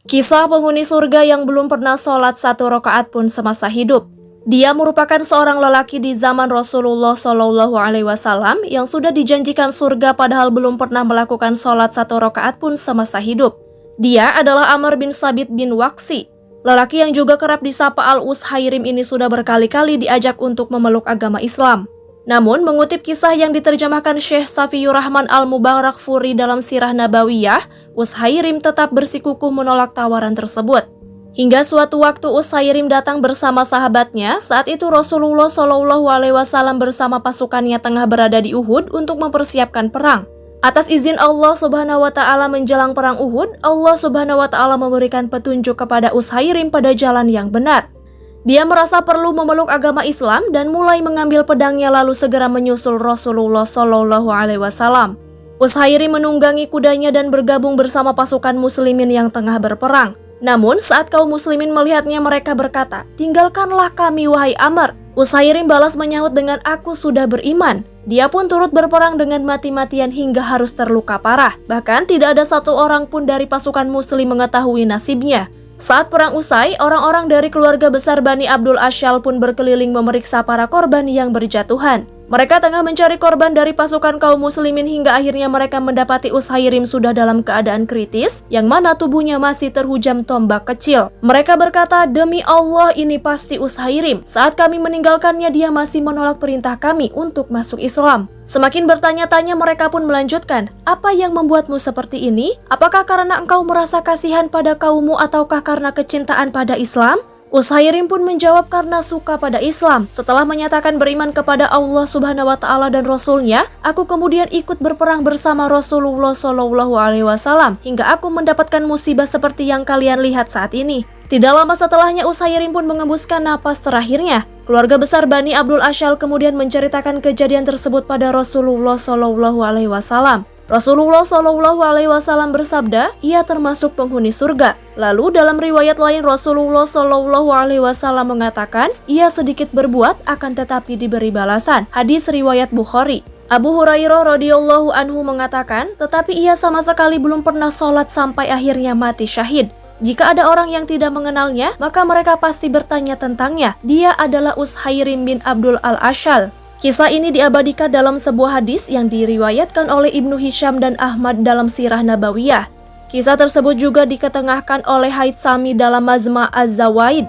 Kisah penghuni surga yang belum pernah sholat satu rakaat pun semasa hidup. Dia merupakan seorang lelaki di zaman Rasulullah SAW yang sudah dijanjikan surga padahal belum pernah melakukan sholat satu rakaat pun semasa hidup. Dia adalah Amr bin Sabit bin Waqsi. Lelaki yang juga kerap disapa Al-Ushairim ini sudah berkali-kali diajak untuk memeluk agama Islam. Namun, mengutip kisah yang diterjemahkan Syekh Safiyur Rahman Al-Mubarakfuri dalam Sirah Nabawiyah, Ushairim tetap bersikukuh menolak tawaran tersebut. Hingga suatu waktu Ushairim datang bersama sahabatnya, saat itu Rasulullah SAW bersama pasukannya tengah berada di Uhud untuk mempersiapkan perang. Atas izin Allah Subhanahu wa Ta'ala menjelang perang Uhud, Allah Subhanahu wa Ta'ala memberikan petunjuk kepada Ushairim pada jalan yang benar. Dia merasa perlu memeluk agama Islam dan mulai mengambil pedangnya lalu segera menyusul Rasulullah SAW. Ushairim menunggangi kudanya dan bergabung bersama pasukan muslimin yang tengah berperang. Namun saat kaum muslimin melihatnya mereka berkata, "Tinggalkanlah kami wahai Amr." Ushairim balas menyahut dengan, "Aku sudah beriman." Dia pun turut berperang dengan mati-matian hingga harus terluka parah. Bahkan tidak ada satu orang pun dari pasukan muslim mengetahui nasibnya. Saat perang usai, orang-orang dari keluarga besar Bani Abdul Ashal pun berkeliling memeriksa para korban yang berjatuhan. Mereka tengah mencari korban dari pasukan kaum muslimin hingga akhirnya mereka mendapati Ushairim sudah dalam keadaan kritis, yang mana tubuhnya masih terhujam tombak kecil. Mereka berkata, "Demi Allah ini pasti Ushairim. Saat kami meninggalkannya dia masih menolak perintah kami untuk masuk Islam." Semakin bertanya-tanya mereka pun melanjutkan, "Apa yang membuatmu seperti ini? Apakah karena engkau merasa kasihan pada kaummu ataukah karena kecintaan pada Islam?" Ushairim pun menjawab karena suka pada Islam. Setelah menyatakan beriman kepada Allah Subhanahu wa Ta'ala dan Rasulnya, aku kemudian ikut berperang bersama Rasulullah SAW hingga aku mendapatkan musibah seperti yang kalian lihat saat ini. Tidak lama setelahnya Ushairim pun mengembuskan napas terakhirnya. Keluarga besar Bani Abdul Ashal kemudian menceritakan kejadian tersebut pada Rasulullah SAW. Rasulullah SAW bersabda, ia termasuk penghuni surga. Lalu dalam riwayat lain Rasulullah SAW mengatakan, ia sedikit berbuat akan tetapi diberi balasan. Hadis riwayat Bukhari. Abu Hurairah radhiyallahu anhu mengatakan, tetapi ia sama sekali belum pernah sholat sampai akhirnya mati syahid. Jika ada orang yang tidak mengenalnya, maka mereka pasti bertanya tentangnya. Dia adalah Ushairim bin Abdul Al-Ashal. Kisah ini diabadikan dalam sebuah hadis yang diriwayatkan oleh Ibnu Hisham dan Ahmad dalam Sirah Nabawiyah. Kisah tersebut juga diketengahkan oleh Haytsami dalam Majma' Az-Zawaid.